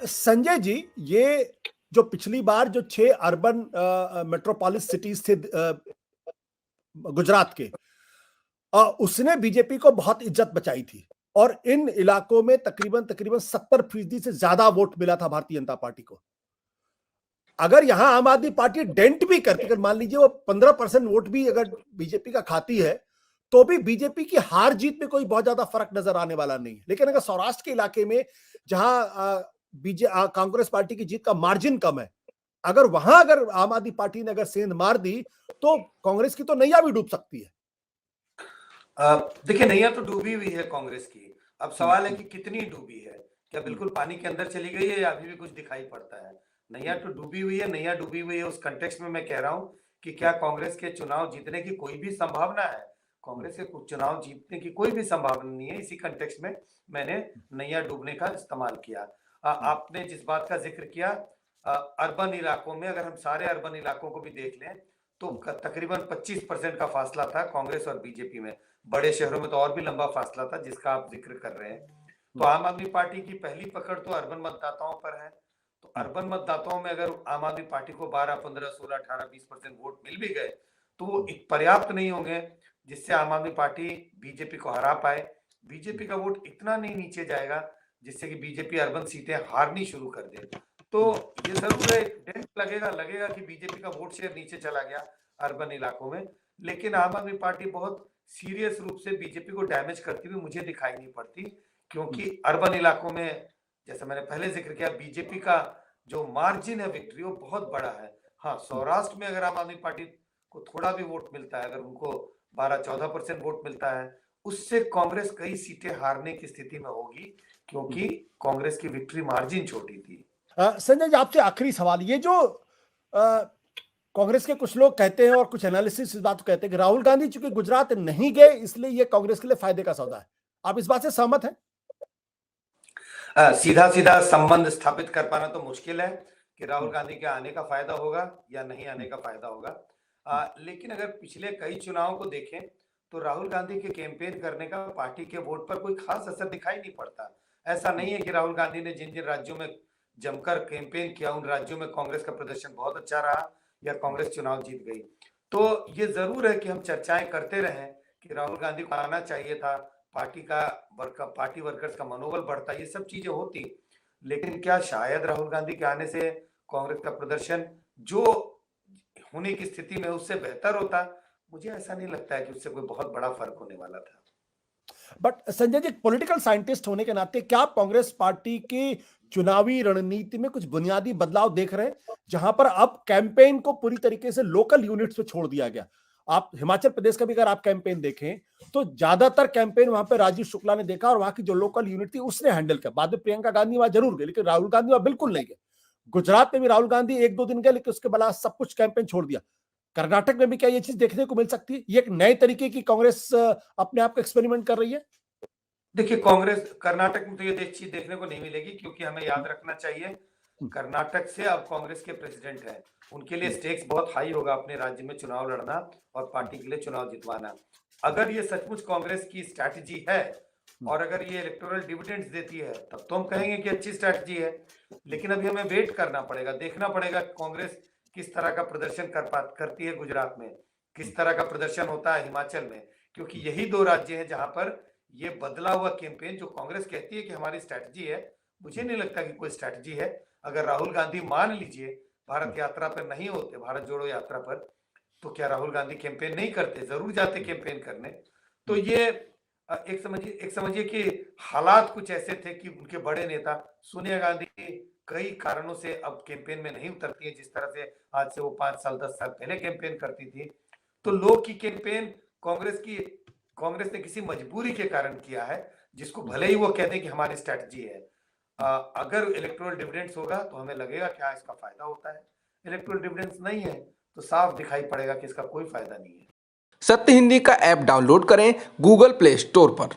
संजय जी, ये जो पिछली बार जो 6 अर्बन मेट्रोपोलिस सिटीज थे गुजरात के, उसने बीजेपी को बहुत इज्जत बचाई थी और इन इलाकों में तकरीबन तकरीबन 70% से ज्यादा वोट मिला था भारतीय जनता पार्टी को। अगर यहां आम आदमी पार्टी डेंट भी करती, अगर मान लीजिए वो 15% वोट भी अगर बीजेपी का खाती है, तो भी बीजेपी की हार जीत में कोई बहुत ज्यादा फर्क नजर आने वाला नहीं है। लेकिन अगर सौराष्ट्र के इलाके में जहां कांग्रेस पार्टी की जीत का मार्जिन कम है, अगर आम आदमी पार्टी ने अगर सेंध मार दी, तो कांग्रेस की तो नैया भी डूब सकती है। देखिए, नैया तो डूबी हुई है कांग्रेस की। अब सवाल है कि कितनी डूबी है? क्या बिल्कुल पानी के अंदर चली गई है या अभी भी कुछ दिखाई पड़ता है? नैया तो डूबी हुई है। नैया डूबी हुई है उस कॉन्टेक्स्ट में मैं कह रहा हूँ कि क्या कांग्रेस के चुनाव जीतने की कोई भी संभावना है? कांग्रेस के चुनाव जीतने की कोई भी संभावना नहीं है। इसी कॉन्टेक्स्ट में मैंने नैया डूबने का इस्तेमाल किया। आपने जिस बात का जिक्र किया, अर्बन इलाकों में, अगर हम सारे अर्बन इलाकों को भी देख लें तो तकरीबन 25% का फासला था कांग्रेस और बीजेपी में। बड़े शहरों में तो और भी लंबा फासला था जिसका आप जिक्र कर रहे हैं। तो आम आदमी पार्टी की पहली पकड़ तो अर्बन मतदाताओं पर है। तो अर्बन मतदाताओं में अगर आम आदमी पार्टी को 12, 15, 16, 18, 20% वोट मिल भी गए तो वो पर्याप्त नहीं होंगे जिससे आम आदमी पार्टी बीजेपी को हरा पाए। बीजेपी का वोट इतना नहीं नीचे जाएगा जिससे कि बीजेपी अर्बन सीटें हारनी शुरू कर दे। तो ये जरूर है, डेंट लगेगा कि बीजेपी का वोट शेयर नीचे चला गया अर्बन इलाकों में। लेकिन आम आदमी पार्टी बहुत सीरियस रूप से बीजेपी को डैमेज करती हुई मुझे दिखाई नहीं पड़ती, क्योंकि अर्बन इलाकों में, जैसा मैंने पहले जिक्र किया, बीजेपी का जो मार्जिन है विक्ट्री वो बहुत बड़ा है। हाँ, सौराष्ट्र में अगर आम आदमी पार्टी को थोड़ा भी वोट मिलता है, अगर उनको 12-14% वोट मिलता है, उससे कांग्रेस कई सीटें हारने की स्थिति में होगी, क्योंकि कांग्रेस की विक्ट्री मार्जिन छोटी थी। संजय जी, आपसे आखिरी सवाल, ये जो कांग्रेस के कुछ लोग कहते हैं और कुछ एनालिसिस इस बात को कहते हैं कि राहुल गांधी चूंकि गुजरात नहीं गए इसलिए ये कांग्रेस के लिए फायदे का सौदा है, आप इस बात से सहमत हैं? सीधा सीधा संबंध स्थापित कर पाना तो मुश्किल है कि राहुल गांधी के आने का फायदा होगा या नहीं आने का फायदा होगा। लेकिन अगर पिछले कई चुनावों को देखें तो राहुल गांधी के कैंपेन करने का पार्टी के वोट पर कोई खास असर दिखाई नहीं पड़ता। ऐसा नहीं है कि राहुल गांधी ने जिन जिन राज्यों में जमकर कैंपेन किया उन राज्यों में कांग्रेस का प्रदर्शन बहुत अच्छा रहा या कांग्रेस चुनाव जीत गई। तो ये जरूर है कि हम चर्चाएं करते रहे कि राहुल गांधी को आना चाहिए था, पार्टी वर्कर्स का मनोबल बढ़ता, ये सब चीजें होती। लेकिन क्या शायद राहुल गांधी के आने से कांग्रेस का प्रदर्शन जो होने की स्थिति में उससे बेहतर होता? मुझे ऐसा नहीं लगता है कि उससे कोई बहुत बड़ा फर्क होने वाला था। But Sanjay ji, political scientist होने के नाते क्या आप कांग्रेस पार्टी की चुनावी रणनीति में कुछ बुनियादी बदलाव देख रहे हैं, जहां पर अब कैंपेन को पूरी तरीके से लोकल यूनिट्स पे छोड़ दिया गया? आप हिमाचल प्रदेश का भी अगर आप कैंपेन देखें तो ज्यादातर कैंपेन वहां पे राजीव शुक्ला ने देखा और वहां की जो लोकल यूनिट थी उसने हैंडल किया। बाद में प्रियंका गांधी वहां जरूर गए, लेकिन राहुल गांधी वहां बिल्कुल नहीं गए। गुजरात में भी राहुल गांधी 1-2 दिन गए, लेकिन उसके बाद सब कुछ कैंपेन छोड़ दिया। कर्नाटक में भी क्या ये चीज देखने को मिल सकती है? ये एक नए तरीके की कांग्रेस अपने आप को एक्सपेरिमेंट कर रही है? देखिए, कांग्रेस कर्नाटक में तो ये चीज देखने को नहीं मिलेगी, क्योंकि हमें याद रखना चाहिए कर्नाटक से अब कांग्रेस के प्रेसिडेंट हैं। उनके लिए स्टेक्स बहुत हाई होगा अपने राज्य में चुनाव लड़ना और पार्टी के लिए चुनाव जितवाना। अगर ये सचमुच कांग्रेस की स्ट्रैटेजी है और अगर ये इलेक्टोरल डिविडेंड्स देती है तब तो हम कहेंगे कि अच्छी स्ट्रैटेजी है। लेकिन अभी हमें वेट करना पड़ेगा, देखना पड़ेगा कांग्रेस किस तरह का प्रदर्शन करती है गुजरात में, किस तरह का प्रदर्शन होता है हिमाचल में, क्योंकि यही 2 राज्य हैं जहां पर ये बदला हुआ कैंपेन, जो कांग्रेस कहती है कि हमारी स्ट्रैटेजी है, मुझे नहीं लगता कि कोई स्ट्रैटेजी है। अगर राहुल गांधी मान लीजिए भारत यात्रा पर नहीं होते, भारत जोड़ो यात्रा पर, तो क्या राहुल गांधी कैंपेन नहीं करते? जरूर जाते कैंपेन करने। तो ये एक समझिए कि हालात कुछ ऐसे थे कि उनके बड़े नेता सोनिया गांधी कई कारणों से अब कैंपेन में नहीं उतरती है जिस तरह से आज से वो 5 साल 10 साल पहले कैंपेन करती थी। तो लोग की कैंपेन कांग्रेस ने किसी मजबूरी के कारण किया है, जिसको भले ही वो कहते हैं कि हमारी स्ट्रैटेजी है। अगर इलेक्टोरल डिविडेंड्स होगा तो हमें लगेगा क्या इसका फायदा होता है। इलेक्टोरल डिविडेंड्स नहीं है तो साफ दिखाई पड़ेगा कि इसका कोई फायदा नहीं है। सत्य हिंदी का ऐप डाउनलोड करें गूगल प्ले स्टोर पर।